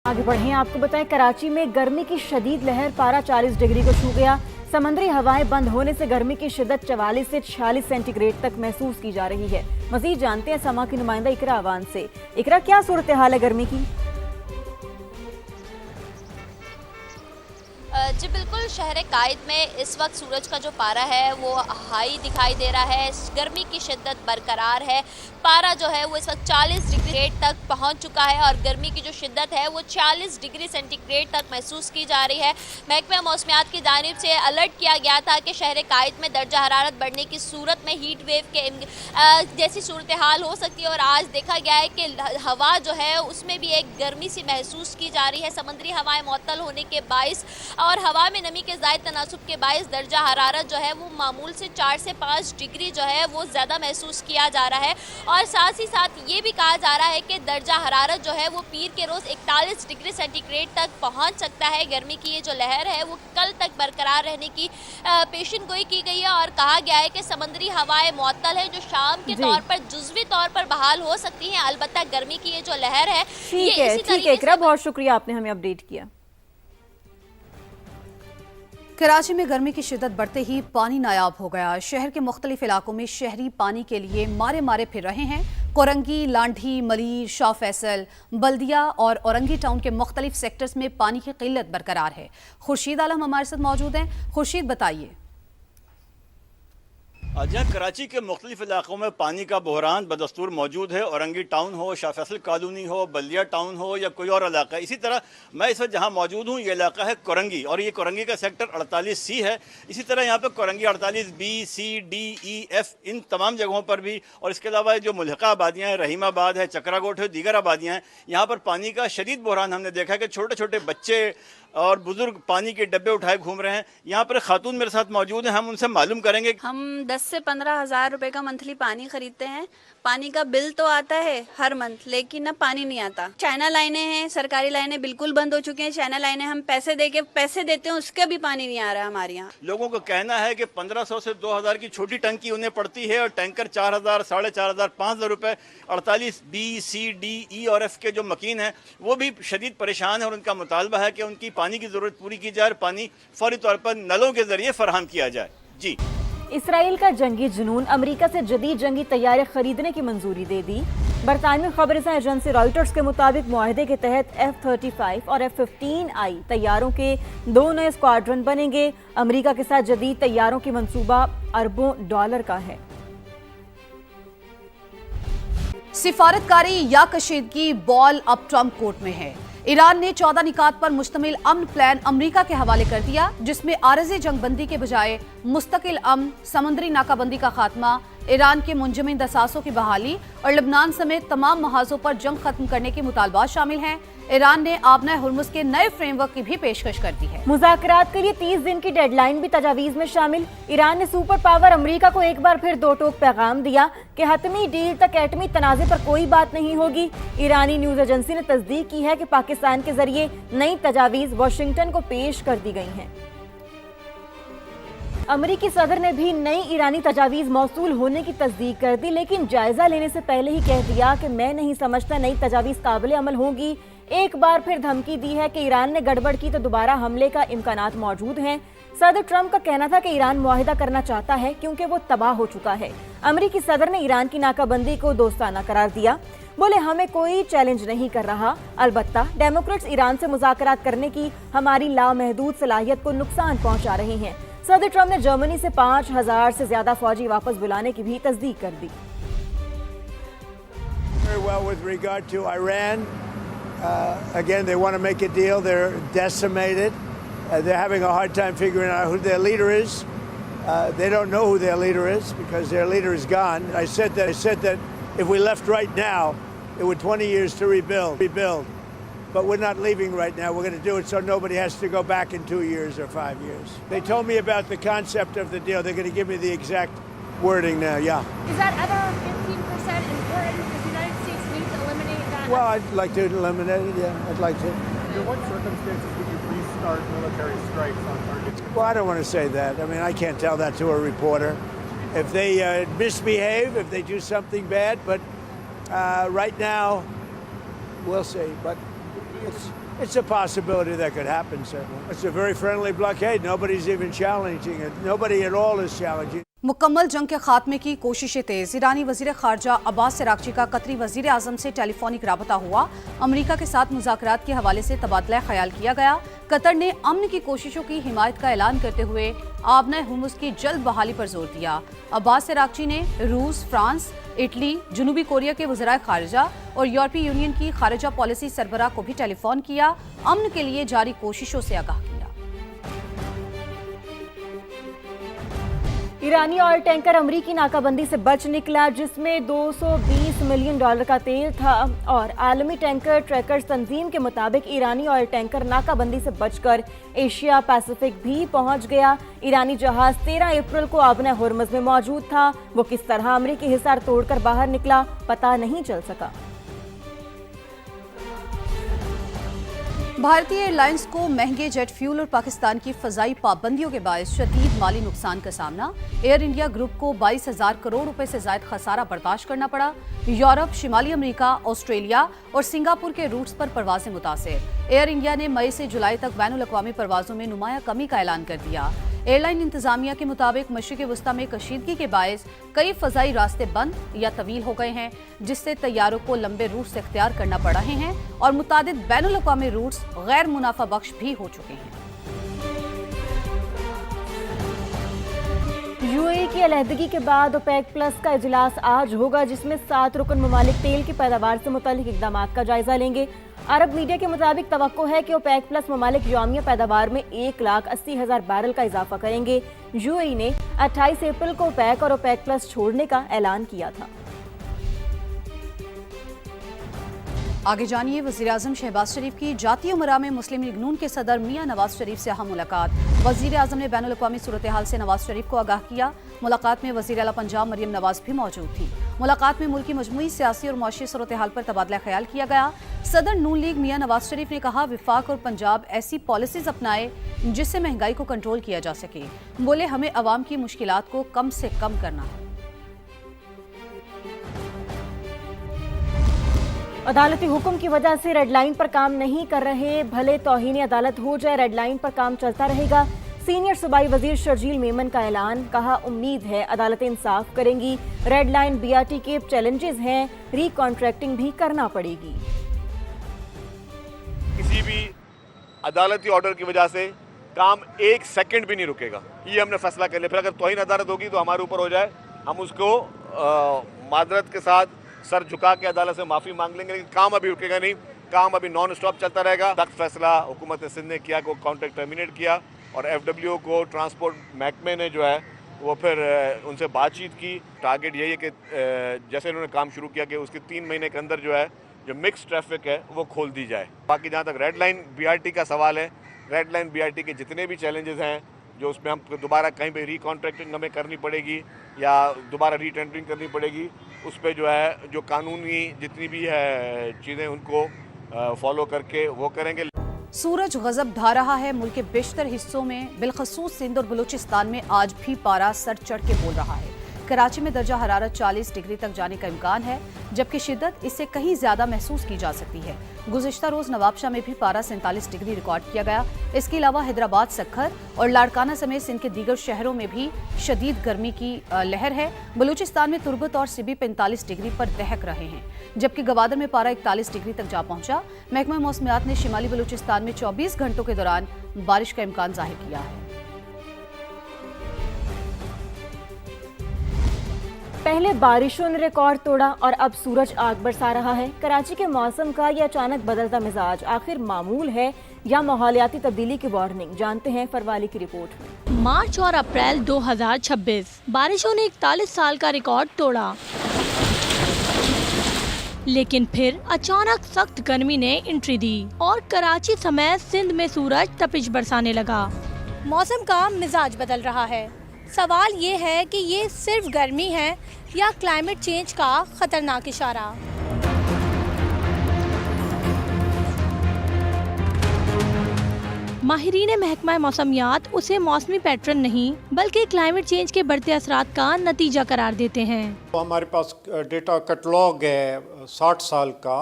आगे बढ़ें, आपको बताएं कराची में गर्मी की शदीद लहर, पारा 40 डिग्री को छू गया। समुद्री हवाएं बंद होने से गर्मी की शिद्दत 44 से 46 सेंटीग्रेड तक महसूस की जा रही है। मजीद जानते हैं समा की नुमाइंदा इकरा अवान से। इकरा, क्या सूरत हाल है गर्मी की? जी बिल्कुल, शहर कायद में इस वक्त सूरज का जो पारा है वो हाई दिखाई दे रहा है। गर्मी की शिद्दत बरकरार है। पारा जो है वो इस वक्त 40 डिग्री तक पहुंच चुका है और गर्मी की जो शिद्दत है वो 40 डिग्री सेंटीग्रेड तक महसूस की जा रही है। महकमा मौसमियात की जानिब से अलर्ट किया गया था कि शहर कायद में दर्जा हरारत बढ़ने की सूरत में हीट वेव के जैसी सूरत हाल हो सकती है। और आज देखा गया है कि हवा जो है उसमें भी एक गर्मी सी महसूस की जा रही है। समुद्री हवाएं मुअत्तल होने के बाइस और हवा में नमी के ज़ायद तनासुब के बाइस दर्जा हरारत जो है वो मामूल से 4 से 5 डिग्री जो है वो ज़्यादा महसूस किया जा रहा है। और साथ ही साथ ये भी कहा जा रहा है कि दर्जा हरारत जो है वो पीर के रोज़ 41 डिग्री सेंटीग्रेड तक पहुंच सकता है। गर्मी की ये जो लहर है वो कल तक बरकरार रहने की पेशन गोई की गई है और कहा गया है कि समुद्री हवाएं मुअत्तल है जो शाम के तौर पर जुज़वी तौर पर बहाल हो सकती हैं। अलबत्ता गर्मी की ये जो लहर है ये इसी तरीके से। बहुत शुक्रिया, आपने हमें अपडेट किया। कराची में गर्मी की शिद्दत बढ़ते ही पानी नायाब हो गया। शहर के मुख्तलिफ इलाकों में शहरी पानी के लिए मारे मारे फिर रहे हैं। कोरंगी, लांढी, मलीर, शाह फैसल, बल्दिया और औरंगी टाउन के मुख्तलिफ सेक्टर्स में पानी की किल्लत बरकरार है। खुर्शीद आलम हमारे साथ मौजूद हैं। खुर्शीद, बताइए। जहाँ कराची के मुख्तलिफ इलाकों में पानी का बहरान बदस्तूर मौजूद है। औरंगी टाउन हो, शाह फैसल कॉलोनी हो, बल्दिया टाउन हो या कोई और इलाका। इसी तरह मैं इस वक्त जहाँ मौजूद हूँ ये इलाका है कोरंगी और ये कोरंगी का सेक्टर 48C है। इसी तरह यहाँ पर Korangi 48B, C, D, E, F इन तमाम जगहों पर भी, और इसके अलावा जो मुल्हका आबादियाँ हैं, रहीमाबाद है, चक्रागोट है, दीगर आबादियाँ हैं, यहाँ पर पानी का शदीद बहरान हमने देखा है कि छोटे छोटे बच्चे और बुजुर्ग पानी के डब्बे उठाए घूम रहे हैं। यहाँ पर खातून मेरे साथ मौजूद हैं, हम उनसे मालूम करेंगे। हम 10 से 15 हज़ार रुपए का मंथली पानी खरीदते हैं। पानी का बिल तो आता है हर मंथ, लेकिन ना पानी नहीं आता। चाइना लाइनें हैं, सरकारी लाइनें बिल्कुल बंद हो चुकी हैं। चाइना लाइनें हम पैसे देते हैं, उसका भी पानी नहीं आ रहा है हमारे यहाँ। लोगों का कहना है कि 1500 से 2000 की छोटी टंकी उन्हें पड़ती है और टैंकर 4000, 4500, 5000 रुपए। 48B, C, D, E और F के जो मकीन हैं वो भी शदीद परेशान है और उनका मुतालबा है कि उनकी पानी की ज़रूरत पूरी की जाए और पानी फौरी तौर पर नलों के जरिए फराहम किया जाए। जी। इसराइल का जंगी जुनून, अमेरिका से जदीद जंगी तैयारे खरीदने की मंजूरी दे दी। बरतानवी खबरसां एजेंसी रॉयटर्स के मुताबिक मुआहदे के तहत F-35 और F-15I तैयारों के 2 नए स्क्वाड्रन बनेंगे। अमेरिका के साथ जदीद तैयारों की मंसूबा अरबों डॉलर का है। सिफारतकारी या कशीदगी, बॉल अब ट्रंप कोर्ट में है। ईरान ने 14 निकात पर मुश्तमिल अमन प्लान अमेरिका के हवाले कर दिया, जिसमें आरज़ी जंगबंदी के बजाय मुस्तकिल अमन, समुद्री नाकाबंदी का खात्मा, ईरान के मुंजमद असासों की बहाली और लबनान समेत तमाम महाजों पर जंग खत्म करने के मुतालबात शामिल हैं। ईरान ने आबना हुर्मुज़ के नए फ्रेमवर्क की भी पेशकश कर दी है। मुज़ाकरात के लिए 30 दिन की डेडलाइन भी तजावीज़ में शामिल। ईरान ने सुपर पावर अमेरिका को एक बार फिर दो टोक पैगाम दिया कि हतमी डील तक एटमी तनाज़े पर कोई बात नहीं होगी। ईरानी न्यूज़ एजेंसी ने तस्दीक की है कि पाकिस्तान के जरिए नई तजावीज़ वाशिंगटन को पेश कर दी गई हैं। अमेरिकी सदर ने भी नई ईरानी तजावीज़ मौसूल होने की तस्दीक कर दी, लेकिन जायजा लेने से पहले ही कह दिया कि मैं नहीं समझता नई तजावीज़ काबिल अमल होंगी। एक बार फिर धमकी दी है कि ईरान ने गड़बड़ की तो दोबारा हमले का इम्कानात मौजूद हैं। सदर ट्रंप का कहना था कि ईरान मुआहिदा करना चाहता है क्योंकि वो तबाह हो चुका है। अमेरिकी सदर ने ईरान की नाकाबंदी को दोस्ताना करार दिया। बोले, हमें कोई चैलेंज नहीं कर रहा, अलबत्ता डेमोक्रेट्स ईरान से मुज़ाकरात करने की हमारी लामहदूद सलाहियत को नुकसान पहुंचा रहे हैं। सदर ट्रंप ने जर्मनी से 5000 से ज्यादा फौजी वापस बुलाने की भी तस्दीक कर दी। Again, they want to make a deal. They're decimated. They're having a hard time figuring out who their leader is. They don't know who their leader is because their leader is gone. I said that if we left right now, it would 20 years to rebuild. But we're not leaving right now. We're going to do it so nobody has to go back in 2 years or 5 years. They told me about the concept of the deal. They're going to give me the exact wording now. Yeah. Is that other 15% important? Because the United States needs to eliminate that. Well, I'd like to eliminate it. Yeah, I'd like to. Under what circumstances would you restart military strikes on targets? Well, I don't want to say that. I mean, I can't tell that to a reporter. If they misbehave, if they do something bad, but right now, we'll see. But It's a possibility that could happen, certainly. It's a very friendly blockade. Nobody's even challenging it. Nobody at all is challenging. मुकम्मल जंग के खात्मे की कोशिशें तेज। ईरानी वजीर खारजा Abbas Araghchi का कतरी वजीर आजम से टेलीफोनिक राबता हुआ। अमरीका के साथ मुज़ाकरात के हवाले से तबादला ख्याल किया गया। कतर ने अमन की कोशिशों की हिमायत का ऐलान करते हुए आबना हुमुस की जल्द बहाली पर जोर दिया। अब्बास अरागची ने रूस, फ्रांस, इटली, जनूबी कोरिया के वज़राए खारजा और यूरोपीय यूनियन की खारजा पॉलिसी सरबराह को भी टेलीफोन किया। अमन के लिए जारी कोशिशों से आगाह किया। ईरानी ऑयल टैंकर अमरीकी नाकाबंदी से बच निकला, जिसमें $220 मिलियन का तेल था और आलमी टैंकर ट्रैकर्स तंजीम के मुताबिक ईरानी ऑयल टैंकर नाकाबंदी से बचकर एशिया पैसिफिक भी पहुंच गया। ईरानी जहाज 13 अप्रैल को आबना हुर्मुज़ में मौजूद था। वो किस तरह अमरीकी हिसार तोड़कर बाहर निकला, पता नहीं चल सका। भारतीय एयरलाइंस को महंगे जेट फ्यूल और पाकिस्तान की फजाई पाबंदियों के बायस शदीद माली नुकसान का सामना। एयर इंडिया ग्रुप को 22,000 करोड़ रुपए से ज्यादा खसारा बर्दाश्त करना पड़ा। यूरोप, शिमाली अमेरिका, ऑस्ट्रेलिया और सिंगापुर के रूट्स पर परवाजें मुतासिर। एयर इंडिया ने मई से जुलाई तक बैनुल अक़वामी परवाजों में नुमाया कमी का ऐलान कर दिया। एयरलाइन इंतजामिया के मुताबिक मशरिक़ वस्ता में कशीदगी के बायस कई फजाई रास्ते बंद या तवील हो गए हैं, जिससे तैयारों को लंबे रूट्स इख्तियार करना पड़ रहे हैं और मुतादिद बैनुल अक़वामी रूट्स गैर मुनाफा बख्श भी हो चुके हैं। यूएई की अलहदगी के बाद ओपेक प्लस का इजलास आज होगा, जिसमें 7 रुकन ममालिक तेल की पैदावार से मुतालिक इक़दामात का जायजा लेंगे। अरब मीडिया के मुताबिक तवक्को है कि ओपेक प्लस ममालिक यौमिया पैदावार में 1,80,000 बैरल का इजाफा करेंगे। यूएई ने 28 अप्रैल को ओपेक और ओपेक प्लस छोड़ने का ऐलान किया था। आगे जानिए, वज़ीर आज़म शहबाज शरीफ की जाती उमरा में मुस्लिम लीग नून के सदर मियां नवाज शरीफ से अहम मुलाकात। वज़ीर आज़म ने बैनुल अक़वामी सूरत हाल से नवाज शरीफ को आगाह किया। मुलाकात में वज़ीर आला पंजाब मरियम नवाज भी मौजूद थी। मुलाकात में मुल्क की मजमूई सियासी और मुआशी सूरत हाल पर तबादला ख्याल किया गया। सदर नून लीग मियां नवाज शरीफ ने कहा, विफाक और पंजाब ऐसी पॉलिसीज अपनाए जिससे महंगाई को कंट्रोल किया जा सके। बोले, हमें अवाम की मुश्किलात को कम से कम करना है। अदालती हुक्म की वजह से रेड लाइन पर काम नहीं कर रहे, भले तौहीन अदालत हो जाए, रेड लाइन पर काम चलता रहेगा। सीनियर सूबाई वजीर शर्जील मेमन का ऐलान, कहा उम्मीद है अदालतें इंसाफ करेंगी। रेड लाइन बीआरटी के चैलेंजेस हैं, रिकॉन्ट्रैक्टिंग भी करना पड़ेगी। किसी भी अदालती ऑर्डर की वजह से काम 1 सेकंड भी नहीं रुकेगा, ये हमने फैसला कर लिया। फिर अगर तौहीन अदालत होगी तो हमारे ऊपर हो जाए, हम उसको मादरत के साथ सर झुका के अदालत से माफ़ी मांग लेंगे, लेकिन काम अभी रुकेगा नहीं। काम अभी नॉन स्टॉप चलता रहेगा। सख्त फैसला हुकूमत सिंध ने किया, को कॉन्ट्रैक्ट टर्मिनेट किया और FWO को ट्रांसपोर्ट महकमे ने जो है वो फिर उनसे बातचीत की। टारगेट यही है कि जैसे इन्होंने काम शुरू किया कि उसके 3 महीने के अंदर जो है जो मिक्स ट्रैफिक है वो खोल दी जाए। बाकी जहाँ तक रेड लाइन BRT का सवाल है, रेड लाइन BRT के जितने भी चैलेंजेस हैं, जो उसमें हम दोबारा कहीं पे रिकॉन्ट्रैक्टिंग हमें करनी पड़ेगी या दोबारा रीटेंडरिंग करनी पड़ेगी, उस पर जो है जो कानूनी जितनी भी है चीज़ें उनको फॉलो करके वो करेंगे। सूरज गजब ढा रहा है। मुल्क के बेशतर हिस्सों में बिलखसूस सिंध और बलूचिस्तान में आज भी पारा सर चढ़ के बोल रहा है। कराची में दर्जा हरारत 40 डिग्री तक जाने का इम्कान है, जबकि शिद्दत इससे कहीं ज्यादा महसूस की जा सकती है। गुज़िश्ता रोज नवाबशाह में भी पारा 47 डिग्री रिकॉर्ड किया गया। इसके अलावा हैदराबाद, सक्खर और लाड़काना समेत सिंध के दीगर शहरों में भी शदीद गर्मी की लहर है। बलूचिस्तान में तुर्बत और सिबी 45 डिग्री पर दहक रहे हैं, जबकि गवादर में पारा 41 डिग्री तक जा पहुंचा। महकमा मौसमियात ने शिमाली बलूचिस्तान में 24 घंटों के दौरान बारिश का इम्कान जाहिर किया है। पहले बारिशों ने रिकॉर्ड तोड़ा और अब सूरज आग बरसा रहा है। कराची के मौसम का यह अचानक बदलता मिजाज आखिर मामूल है या माहौलियाती तब्दीली की वार्निंग, जानते हैं फरवाली की रिपोर्ट में। मार्च और अप्रैल 2026 बारिशों ने 41 साल का रिकॉर्ड तोड़ा, लेकिन फिर अचानक सख्त गर्मी ने एंट्री दी और कराची समेत सिंध में सूरज तपिश बरसाने लगा। मौसम का मिजाज बदल रहा है। सवाल ये है कि ये सिर्फ गर्मी है या क्लाइमेट चेंज का खतरनाक इशारा। माहिरीन महकमा मौसमियात उसे मौसमी पैटर्न नहीं बल्कि क्लाइमेट चेंज के बढ़ते असरात का नतीजा करार देते हैं। तो हमारे पास डेटा कैटलॉग है 60 साल का,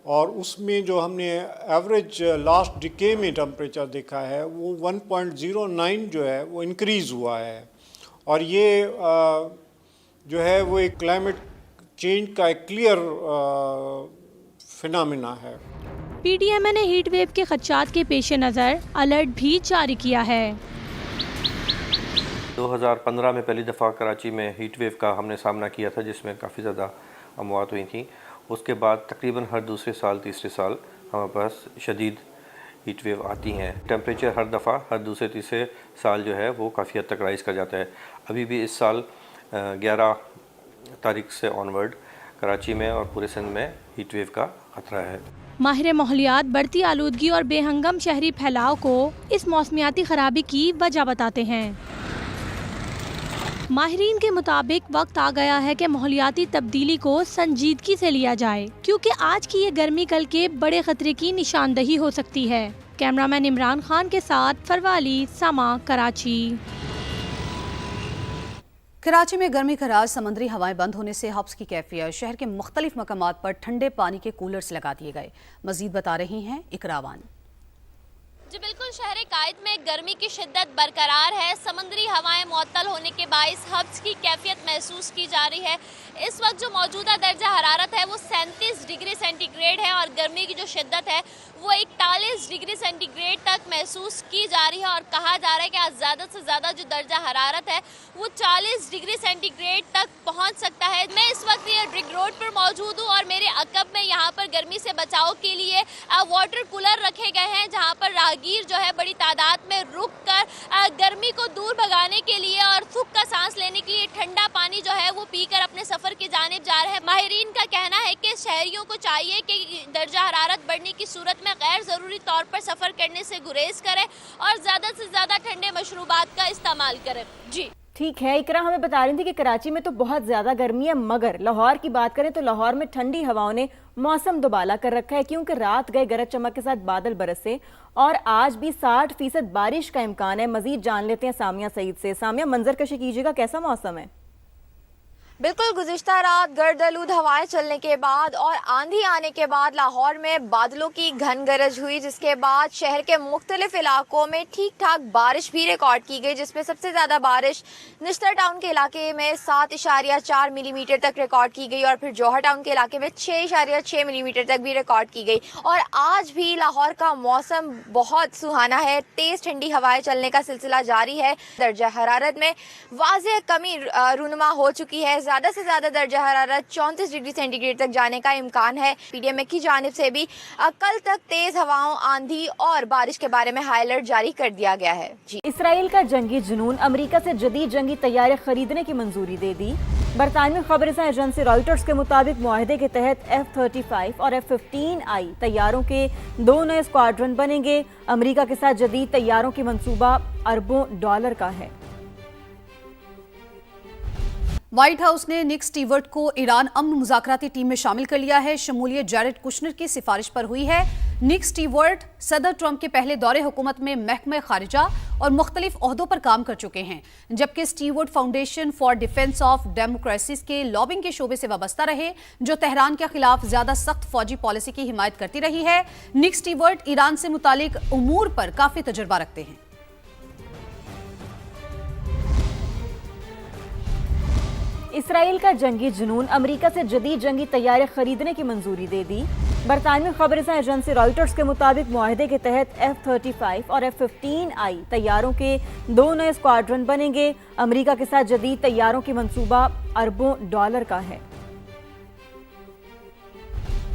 और उसमें जो हमने एवरेज लास्ट डिके में टेम्परेचर देखा है वो 1.09 जो है वो इंक्रीज़ हुआ है, और ये जो है वो एक क्लाइमेट चेंज का एक क्लियर फिनोमेना है। पीडीएमए ने हीट वेव के खदशात के पेश नज़र अलर्ट भी जारी किया है। 2015 में पहली दफ़ा कराची में हीट वेव का हमने सामना किया था, जिसमें काफ़ी ज़्यादा अमवात हुई थी। उसके बाद तकरीबन हर दूसरे साल तीसरे साल हमारे पास शदीद हीट वेव आती हैं। टेम्परेचर हर दफ़ा हर दूसरे तीसरे साल जो है वो काफ़ी हद तक राइज़ कर जाता है। अभी भी इस साल 11 तारीख से ऑनवर्ड कराची में और पूरे सिंध में हीट वेव का खतरा है। माहिर माहौलियात बढ़ती आलूदगी और बेहंगम शहरी फैलाव को इस मौसमियाती खराबी की वजह बताते हैं। माहिरीन के मुताबिक वक्त आ गया है कि माहौलियाती तब्दीली को संजीदगी से लिया जाए, क्योंकि आज की ये गर्मी कल के बड़े खतरे की निशानदही हो सकती है। कैमरामैन इमरान खान के साथ फरवाली, समा, कराची। कराची में गर्मी का राज समुद्री हवाएं बंद होने से हब्स की कैफियत। शहर के मुख्तलिफ मकामात पर ठंडे पानी के कूलर्स लगा दिए गए। मजीद बता रही हैं इकरावान। जी बिल्कुल, शहर कायद में गर्मी की शिद्दत बरकरार है। समुद्री हवाएं मुअत्तल होने के बाइस हब्स की कैफियत महसूस की जा रही है। इस वक्त जो मौजूदा दर्जा हरारत है वो 37 डिग्री सेंटीग्रेड है और गर्मी की जो शिद्दत है वो 41 डिग्री सेंटीग्रेड तक महसूस की जा रही है। और कहा जा रहा है कि आज ज़्यादा से ज़्यादा जो दर्जा हरारत है वो 40 डिग्री सेंटीग्रेड तक पहुँच सकता है। मैं इस वक्त ये रिंग रोड पर मौजूद हूँ और मेरे अकब में यहाँ पर गर्मी से बचाव के लिए वाटर कूलर रखे गए हैं, जहाँ पर राहगीर जो है बड़ी तादाद में रुक कर गर्मी को दूर भगाने के लिए और सुख का सांस लेने के लिए ठंडा पानी जो है वो पीकर अपने सफर की जानिब जा रहे हैं। माहिरीन का कहना है कि शहरियों को चाहिए कि दर्जा हरारत बढ़ने की सूरत में गैर जरूरी तौर पर सफर करने से गुरेज करें और ज्यादा से ज्यादा ठंडे मशरूबात का इस्तेमाल करें। जी ठीक है, इकरा हमें बता रही थी कि कराची में तो बहुत ज़्यादा गर्मी है, मगर लाहौर की बात करें तो लाहौर में ठंडी हवाओं ने मौसम दुबाला कर रखा है, क्योंकि रात गए गरज चमक के साथ बादल बरसे और आज भी 60% बारिश का इम्कान है। मजीद जान लेते हैं सामिया सईद से। सामिया, मंजर कशी कीजिएगा, कैसा मौसम है? बिल्कुल, गुज़िश्ता रात गर्द-आलूद हवाएं चलने के बाद और आंधी आने के बाद लाहौर में बादलों की घन गरज हुई, जिसके बाद शहर के मुख्तलिफ इलाकों में ठीक ठाक बारिश भी रिकॉर्ड की गई, जिसमें सबसे ज़्यादा बारिश निश्तर टाउन के इलाके में 7.4 मिलीमीटर तक रिकॉर्ड की गई और फिर जौहर टाउन के इलाके में 6.6 मिलीमीटर तक भी रिकॉर्ड की गई। और आज भी लाहौर का मौसम बहुत सुहाना है, तेज़ ठंडी हवाएं चलने का सिलसिला जारी है। दर्जा हरारत में वाज़ेह कमी रूनुमा हो चुकी है। ज़्यादा से ज़्यादा दर्जा हरारत 34 डिग्री सेंटीग्रेड तक जाने का इम्कान है। पीडीएमए की जानिब से भी कल तक तेज़ हवाओं, आंधी और बारिश के बारे में हाई अलर्ट जारी कर दिया गया है। जी, इसराइल का जंगी जुनून अमेरिका से जदीद जंगी तैयारे खरीदने की मंजूरी दे दी। बरतानवी खबरसां एजेंसी रॉयटर्स के मुताबिक मुआहदे के तहत F-35 और F-15I तैयारों के 2 नए स्क्वाड्रन बनेंगे। अमेरिका के साथ जदीद तैयारों की मंसूबा अरबों डॉलर का है। व्हाइट हाउस ने निक स्टीवर्ट को ईरान अमन मुज़ाकराती टीम में शामिल कर लिया है। शमूलियत जैरेड कुशनर की सिफारिश पर हुई है। निक स्टीवर्ट सदर ट्रंप के पहले दौरे हुकूमत में महकमे खारिजा और मुख्तलिफ ओहदों पर काम कर चुके हैं, जबकि Stewart foundation for defence of democracies के लॉबिंग के शोबे से वाबस्ता रहे, जो तेहरान के खिलाफ ज्यादा सख्त फौजी पॉलिसी की हिमायत करती रही है। निक स्टीवर्ट ईरान से मुतालिक उमूर पर काफी तजुर्बा रखते हैं। इसराइल का जंगी जुनून अमेरिका से जदीद जंगी तैयारे खरीदने की मंजूरी दे दी। बरतानवी खबरसां एजेंसी रॉयटर्स के मुताबिक मुआहदे के तहत F-35 और F-15I तैयारों के 2 नए स्क्वाड्रन बनेंगे। अमेरिका के साथ जदीद तैयारों की मंसूबा अरबों डॉलर का है।